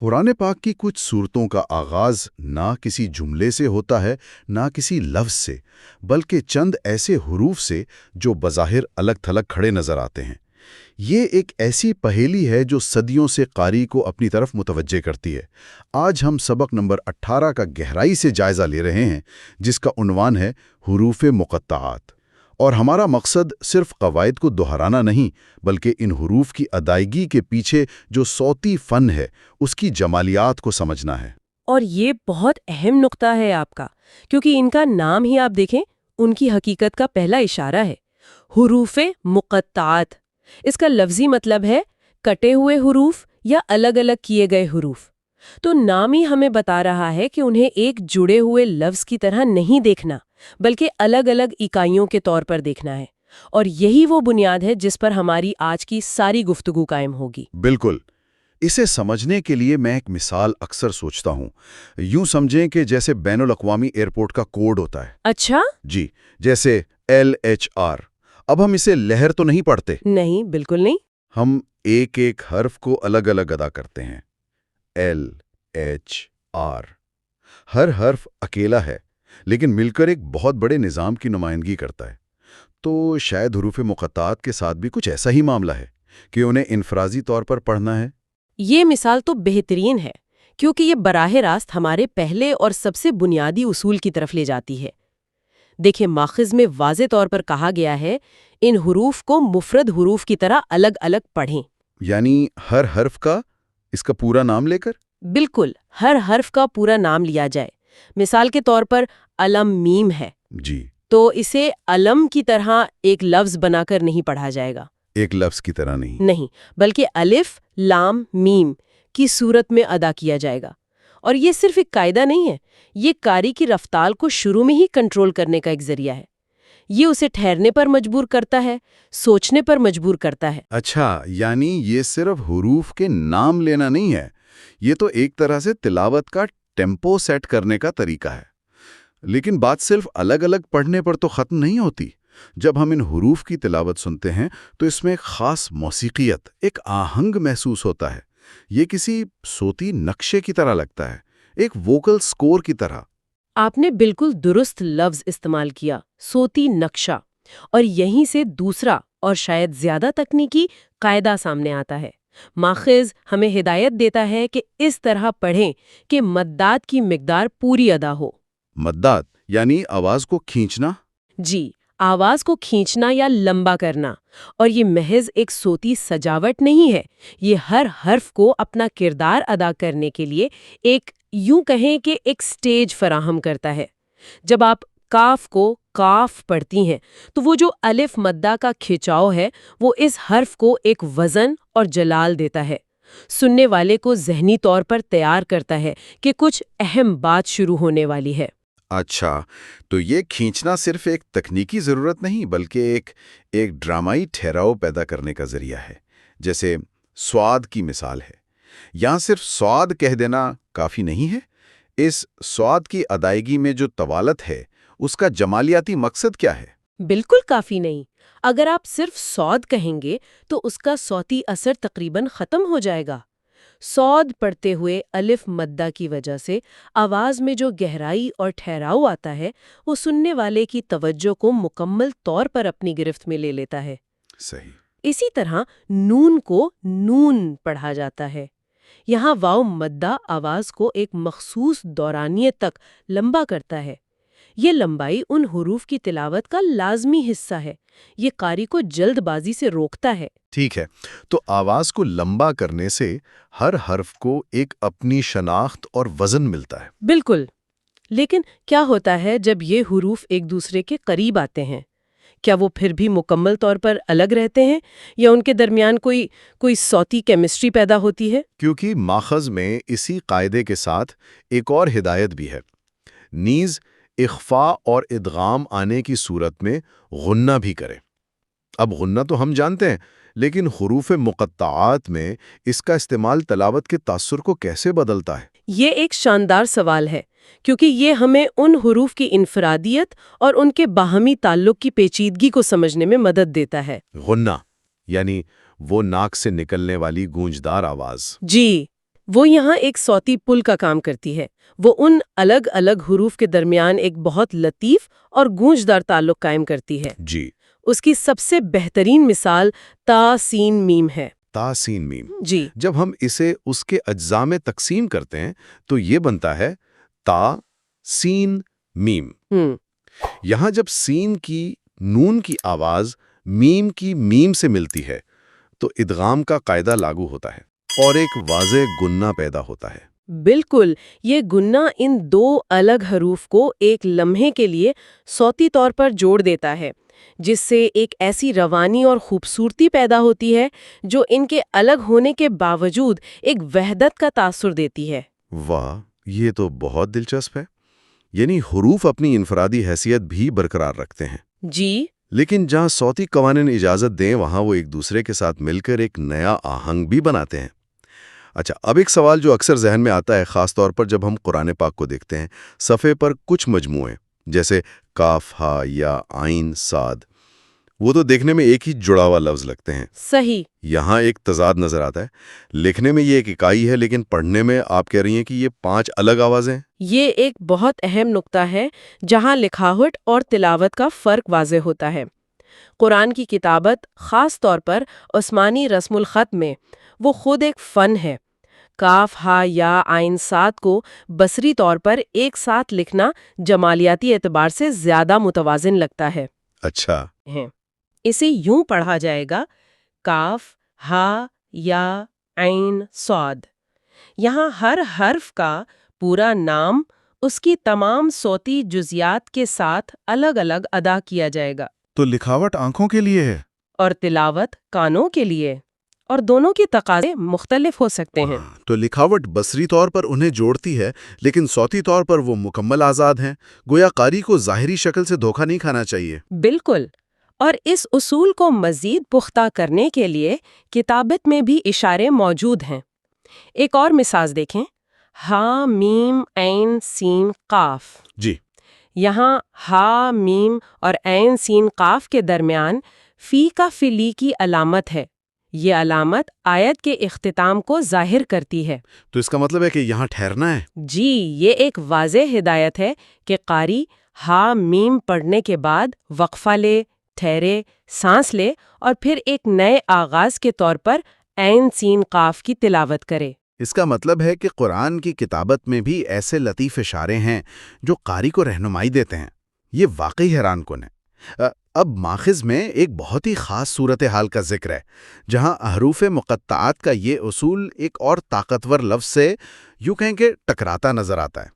قرآن پاک کی کچھ صورتوں کا آغاز نہ کسی جملے سے ہوتا ہے نہ کسی لفظ سے، بلکہ چند ایسے حروف سے جو بظاہر الگ تھلگ کھڑے نظر آتے ہیں۔ یہ ایک ایسی پہیلی ہے جو صدیوں سے قاری کو اپنی طرف متوجہ کرتی ہے۔ آج ہم سبق نمبر 18 کا گہرائی سے جائزہ لے رہے ہیں، جس کا عنوان ہے حروف مقطعات۔ اور ہمارا مقصد صرف قواعد کو دہرانا نہیں، بلکہ ان حروف کی ادائیگی کے پیچھے جو صوتی فن ہے، اس کی جمالیات کو سمجھنا ہے۔ اور یہ بہت اہم نقطہ ہے آپ کا، کیونکہ ان کا نام ہی آپ دیکھیں، ان کی حقیقت کا پہلا اشارہ ہے۔ حروف مقطعات، اس کا لفظی مطلب ہے کٹے ہوئے حروف یا الگ الگ کیے گئے حروف۔ تو نام ہی ہمیں بتا رہا ہے کہ انہیں ایک جڑے ہوئے لفظ کی طرح نہیں دیکھنا، بلکہ الگ الگ اکائیوں کے طور پر دیکھنا ہے۔ اور یہی وہ بنیاد ہے جس پر ہماری آج کی ساری گفتگو قائم ہوگی۔ بالکل۔ اسے سمجھنے کے لیے میں ایک مثال اکثر سوچتا ہوں۔ یوں سمجھیں کہ جیسے بین الاقوامی ایئرپورٹ کا کوڈ ہوتا ہے۔ اچھا؟ جی، جیسے LHR۔ اب ہم اسے لہر تو نہیں پڑھتے، نہیں، بالکل نہیں۔ ہم ایک ایک حرف کو الگ الگ ادا کرتے ہیں۔ LHR۔ ہر حرف اکیلا ہے، لیکن مل کر ایک بہت بڑے نظام کی نمائندگی کرتا ہے۔ تو شاید حروف مقطعات کے ساتھ بھی کچھ ایسا ہی معاملہ ہے کہ انہیں انفرادی طور پر پڑھنا ہے۔ یہ مثال تو بہترین ہے، کیونکہ یہ براہ راست ہمارے پہلے اور سب سے بنیادی اصول کی طرف لے جاتی ہے۔ دیکھیں، ماخذ میں واضح طور پر کہا گیا ہے، ان حروف کو مفرد حروف کی طرح الگ الگ پڑھیں۔ یعنی ہر حرف کا اس کا پورا نام لے کر؟ بالکل، ہر حرف کا پورا نام لیا جائے۔ مثال کے طور پر علم میم ہے، جی، تو اسے علم کی طرح ایک لفظ بنا کر نہیں پڑھا جائے گا۔ ایک لفظ کی طرح نہیں۔ نہیں، بلکہ الف لام میم کی صورت میں ادا کیا جائے گا۔ اور یہ صرف ایک قاعدہ نہیں ہے، یہ قاری کی رفتار کو شروع میں ہی کنٹرول کرنے کا ایک ذریعہ ہے۔ یہ اسے ٹھہرنے پر مجبور کرتا ہے، سوچنے پر مجبور کرتا ہے۔ اچھا، یعنی یہ صرف حروف کے نام لینا نہیں ہے، یہ تو ایک طرح سے تلاوت کا ٹیمپو سیٹ کرنے کا طریقہ ہے۔ لیکن بات صرف الگ الگ پڑھنے پر تو ختم نہیں ہوتی۔ جب ہم ان حروف کی تلاوت سنتے ہیں تو اس میں ایک خاص موسیقیت، ایک آہنگ محسوس ہوتا ہے۔ یہ کسی صوتی نقشے کی طرح لگتا ہے، ایک ووکل سکور کی طرح۔ آپ نے بالکل درست لفظ استعمال کیا، صوتی نقشہ۔ اور یہیں سے دوسرا اور شاید زیادہ تکنیکی قاعدہ سامنے آتا ہے۔ ماخذ ہمیں ہدایت دیتا ہے کہ اس طرح پڑھیں کہ مدات کی مقدار پوری ادا ہو۔ مدات یعنی آواز کو کھینچنا؟ جی، آواز کو کھینچنا یا لمبا کرنا۔ اور یہ محض ایک صوتی سجاوٹ نہیں ہے، یہ ہر حرف کو اپنا کردار ادا کرنے کے لیے ایک یوں کہیں کہ ایک سٹیج فراہم کرتا ہے۔ جب آپ کاف کو کاف پڑھتی ہیں تو وہ جو الف مدہ کا کھچاؤ ہے، وہ اس حرف کو ایک وزن اور جلال دیتا ہے، سننے والے کو ذہنی طور پر تیار کرتا ہے کہ کچھ اہم بات شروع ہونے والی ہے۔ اچھا، تو یہ کھینچنا صرف ایک تکنیکی ضرورت نہیں، بلکہ ایک ڈرامائی ٹھہراؤ پیدا کرنے کا ذریعہ ہے۔ جیسے سواد کی مثال ہے، یہاں صرف سواد کہہ دینا کافی نہیں ہے۔ اس سواد کی ادائیگی میں جو طوالت ہے، اس کا جمالیاتی مقصد کیا ہے؟ بالکل کافی نہیں۔ اگر آپ صرف سواد کہیں گے تو اس کا صوتی اثر تقریباً ختم ہو جائے گا۔ سواد پڑھتے ہوئے الف مدہ کی وجہ سے آواز میں جو گہرائی اور ٹھہراؤ آتا ہے، وہ سننے والے کی توجہ کو مکمل طور پر اپنی گرفت میں لے لیتا ہے۔ صحیح۔ اسی طرح نون کو نون پڑھا جاتا ہے۔ یہاں واو مدہ آواز کو ایک مخصوص دورانیے تک لمبا کرتا ہے۔ یہ لمبائی ان حروف کی تلاوت کا لازمی حصہ ہے۔ یہ قاری کو جلد بازی سے روکتا ہے۔ ٹھیک ہے، تو آواز کو لمبا کرنے سے ہر حرف کو ایک اپنی شناخت اور وزن ملتا ہے۔ بالکل، لیکن کیا ہوتا ہے جب یہ حروف ایک دوسرے کے قریب آتے ہیں؟ کیا وہ پھر بھی مکمل طور پر الگ رہتے ہیں یا ان کے درمیان کوئی صوتی کیمسٹری پیدا ہوتی ہے؟ کیونکہ ماخذ میں اسی قاعدے کے ساتھ ایک اور ہدایت بھی ہے۔ نیز اخفاء اور ادغام آنے کی صورت میں غنہ بھی کرے۔ اب غنہ تو ہم جانتے ہیں، لیکن حروف مقطعات میں اس کا استعمال تلاوت کے تاثر کو کیسے بدلتا ہے؟ یہ ایک شاندار سوال ہے، کیونکہ یہ ہمیں ان حروف کی انفرادیت اور ان کے باہمی تعلق کی پیچیدگی کو سمجھنے میں مدد دیتا ہے۔ غنہ یعنی وہ ناک سے نکلنے والی گونجدار آواز۔ جی، وہ یہاں ایک صوتی پل کا کام کرتی ہے۔ وہ ان الگ الگ حروف کے درمیان ایک بہت لطیف اور گونجدار تعلق قائم کرتی ہے۔ جی، اس کی سب سے بہترین مثال تا سین میم ہے۔ تا سین میم۔ جی، جب ہم اسے اس کے اجزاء میں تقسیم کرتے ہیں تو یہ بنتا ہے تا سین میم۔ یہاں جب سین کی نون کی آواز میم کی میم سے ملتی ہے تو ادغام کا قاعدہ لاگو ہوتا ہے اور ایک واضح گننا پیدا ہوتا ہے۔ بالکل، یہ گننا ان دو الگ حروف کو ایک لمحے کے لیے صوتی طور پر جوڑ دیتا ہے، جس سے ایک ایسی روانی اور خوبصورتی پیدا ہوتی ہے جو ان کے الگ ہونے کے باوجود ایک وحدت کا تاثر دیتی ہے۔ واہ، یہ تو بہت دلچسپ ہے۔ یعنی حروف اپنی انفرادی حیثیت بھی برقرار رکھتے ہیں، جی، لیکن جہاں صوتی قوانین اجازت دیں وہاں وہ ایک دوسرے کے ساتھ مل کر ایک نیا آہنگ بھی بناتے ہیں۔ اچھا، اب ایک سوال جو اکثر ذہن میں آتا ہے، خاص طور پر جب ہم قرآن پاک کو دیکھتے ہیں، صفحے پر کچھ مجموعے جیسے کاف ہا یا عین صاد، وہ تو دیکھنے میں ایک ہی جڑا ہوا لفظ لگتے ہیں۔ صحیح۔ یہاں ایک تضاد نظر آتا ہے، لکھنے میں یہ ایک اکائی ہے لیکن پڑھنے میں آپ کہہ رہی ہیں کہ یہ 5 الگ آوازیں ہیں۔ یہ ایک بہت اہم نقطہ ہے جہاں لکھاوٹ اور تلاوت کا فرق واضح ہوتا ہے۔ قرآن کی کتابت، خاص طور پر عثمانی رسم الخط میں، وہ خود ایک فن ہے۔ کاف ہا یا عین صاد کو بصری طور پر ایک ساتھ لکھنا جمالیاتی اعتبار سے زیادہ متوازن لگتا ہے۔ اچھا، اسے یوں پڑھا جائے گا: کاف ہا یا عین صاد۔ یہاں ہر حرف کا پورا نام اس کی تمام صوتی جزیات کے ساتھ الگ الگ ادا کیا جائے گا، تو لکھاوٹ آنکھوں کے لیے ہے اور تلاوت کانوں کے لیے، اور دونوں کے تقاضے مختلف ہو سکتے ہیں۔ تو لکھاوٹ بصری طور پر انہیں جوڑتی ہے لیکن صوتی طور پر وہ مکمل آزاد ہیں، گویا قاری کو ظاہری شکل سے دھوکہ نہیں کھانا چاہیے۔ بالکل، اور اس اصول کو مزید پختہ کرنے کے لیے کتابت میں بھی اشارے موجود ہیں۔ ایک اور مثال دیکھیں: ہا میم عین سین قاف۔ جی، یہاں ہا میم اور عین سین قاف کے درمیان فی کا فلی کی علامت ہے۔ یہ علامت آیت کے اختتام کو ظاہر کرتی ہے۔ تو اس کا مطلب ہے کہ یہاں ٹھہرنا ہے۔ جی، یہ ایک واضح ہدایت ہے کہ قاری ہا میم پڑھنے کے بعد وقفہ لے، ٹھہرے، سانس لے اور پھر ایک نئے آغاز کے طور پر عین سین قاف کی تلاوت کرے۔ اس کا مطلب ہے کہ قرآن کی کتابت میں بھی ایسے لطیف اشارے ہیں جو قاری کو رہنمائی دیتے ہیں۔ یہ واقعی حیران کن ہے۔ اب ماخذ میں ایک بہت ہی خاص صورتحال کا ذکر ہے جہاں حروف مقطعات کا یہ اصول ایک اور طاقتور لفظ سے یوں کہیں کہ ٹکراتا نظر آتا ہے۔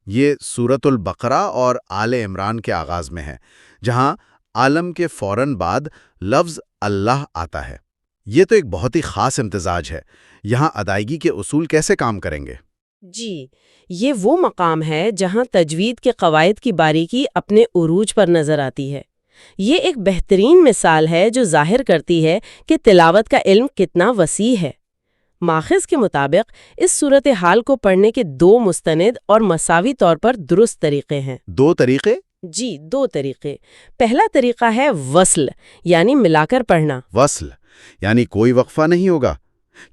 یہ سورۃ البقرہ اور آل عمران کے آغاز میں ہے، جہاں عالم کے فوراً بعد لفظ اللہ آتا ہے۔ یہ تو ایک بہت ہی خاص امتزاج ہے۔ یہاں ادائیگی کے اصول کیسے کام کریں گے؟ جی، یہ وہ مقام ہے جہاں تجوید کے قواعد کی باریکی اپنے عروج پر نظر آتی ہے۔ یہ ایک بہترین مثال ہے جو ظاہر کرتی ہے کہ تلاوت کا علم کتنا وسیع ہے۔ ماخذ کے مطابق اس صورتحال کو پڑھنے کے 2 مستند اور مساوی طور پر درست طریقے ہیں۔ 2 طریقے؟ جی، 2 طریقے۔ پہلا طریقہ ہے وصل، یعنی ملا کر پڑھنا۔ وصل یعنی کوئی وقفہ نہیں ہوگا؟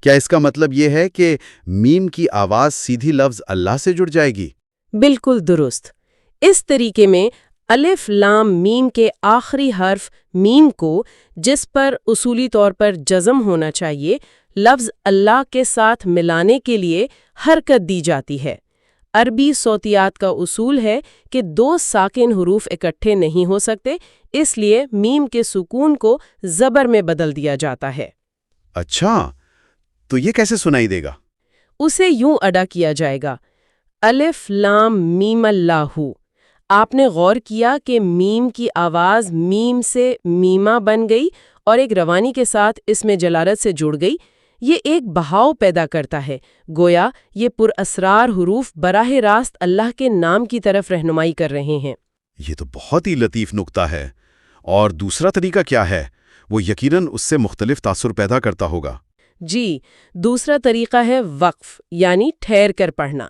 کیا اس کا مطلب یہ ہے کہ میم کی آواز سیدھی لفظ اللہ سے جڑ جائے گی؟ بالکل درست۔ اس طریقے میں الف لام میم کے آخری حرف میم کو، جس پر اصولی طور پر جزم ہونا چاہیے، لفظ اللہ کے ساتھ ملانے کے لیے حرکت دی جاتی ہے۔ عربی صوتیات کا اصول ہے کہ 2 ساکن حروف اکٹھے نہیں ہو سکتے، اس لیے میم کے سکون کو زبر میں بدل دیا جاتا ہے۔ اچھا، تو یہ کیسے سنائی دے گا؟ اسے یوں ادا کیا جائے گا: الف لام میم اللہ۔ آپ نے غور کیا کہ میم کی آواز میم سے میمہ بن گئی اور ایک روانی کے ساتھ اس میں جلالت سے جڑ گئی۔ یہ ایک بہاؤ پیدا کرتا ہے، گویا یہ پر اسرار حروف براہ راست اللہ کے نام کی طرف رہنمائی کر رہے ہیں۔ یہ تو بہت ہی لطیف نکتہ ہے۔ اور دوسرا طریقہ کیا ہے؟ وہ یقیناً اس سے مختلف تاثر پیدا کرتا ہوگا۔ جی، دوسرا طریقہ ہے وقف، یعنی ٹھہر کر پڑھنا۔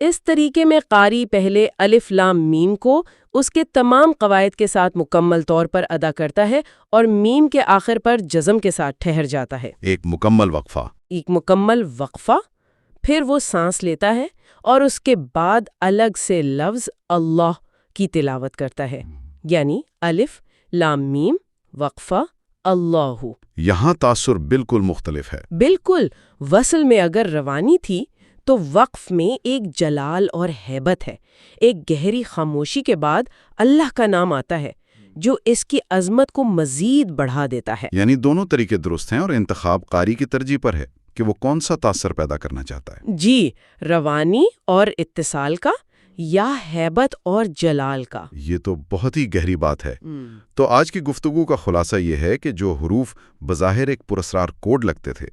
اس طریقے میں قاری پہلے الف لام میم کو اس کے تمام قواعد کے ساتھ مکمل طور پر ادا کرتا ہے اور میم کے آخر پر جزم کے ساتھ ٹھہر جاتا ہے۔ ایک مکمل وقفہ۔ ایک مکمل وقفہ، پھر وہ سانس لیتا ہے اور اس کے بعد الگ سے لفظ اللہ کی تلاوت کرتا ہے، یعنی الف لام میم وقفہ اللہ۔ یہاں تاثر بالکل مختلف ہے۔ بالکل، وصل میں اگر روانی تھی تو وقف میں ایک جلال اور ہیبت ہے، ایک گہری خاموشی کے بعد اللہ کا نام آتا ہے جو اس کی عظمت کو مزید بڑھا دیتا ہے۔ یعنی دونوں طریقے درست ہیں اور انتخاب قاری کی ترجیح پر ہے کہ وہ کون سا تاثر پیدا کرنا چاہتا ہے۔ جی، روانی اور اتصال کا یا ہیبت اور جلال کا۔ یہ تو بہت ہی گہری بات ہے۔ تو آج کی گفتگو کا خلاصہ یہ ہے کہ جو حروف بظاہر ایک پراسرار کوڈ لگتے تھے،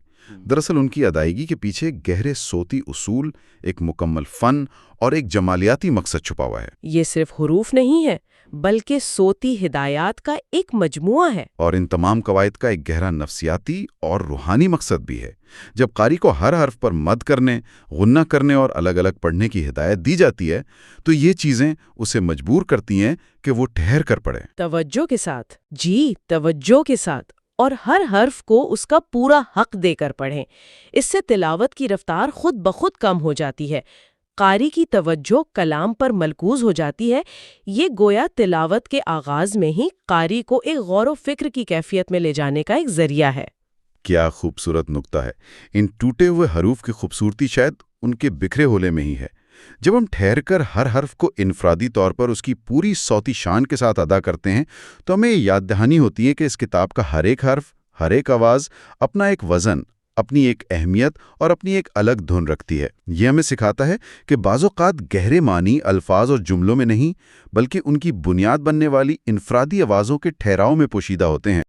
دراصل ان کی ادائیگی کے پیچھے گہرے صوتی اصول، ایک مکمل فن اور ایک جمالیاتی مقصد چھپا ہوا ہے۔ یہ صرف حروف نہیں ہے بلکہ صوتی ہدایات کا ایک مجموعہ ہے۔ اور ان تمام قواعد کا ایک گہرا نفسیاتی اور روحانی مقصد بھی ہے۔ جب قاری کو ہر حرف پر مد کرنے، غنہ کرنے اور الگ الگ پڑھنے کی ہدایت دی جاتی ہے تو یہ چیزیں اسے مجبور کرتی ہیں کہ وہ ٹھہر کر پڑھے، توجہ کے ساتھ، جی توجہ کے ساتھ، اور ہر حرف کو اس کا پورا حق دے کر پڑھیں۔ اس سے تلاوت کی رفتار خود بخود کم ہو جاتی ہے، قاری کی توجہ کلام پر مرکوز ہو جاتی ہے۔ یہ گویا تلاوت کے آغاز میں ہی قاری کو ایک غور و فکر کی کیفیت میں لے جانے کا ایک ذریعہ ہے۔ کیا خوبصورت نکتہ ہے۔ ان ٹوٹے ہوئے حروف کی خوبصورتی شاید ان کے بکھرے ہولے میں ہی ہے۔ جب ہم ٹھہر کر ہر حرف کو انفرادی طور پر اس کی پوری صوتی شان کے ساتھ ادا کرتے ہیں تو ہمیں یاد دہانی ہوتی ہے کہ اس کتاب کا ہر ایک حرف، ہر ایک آواز اپنا ایک وزن، اپنی ایک اہمیت اور اپنی ایک الگ دھن رکھتی ہے۔ یہ ہمیں سکھاتا ہے کہ بعض اوقات گہرے معنی الفاظ اور جملوں میں نہیں بلکہ ان کی بنیاد بننے والی انفرادی آوازوں کے ٹھہراؤ میں پوشیدہ ہوتے ہیں۔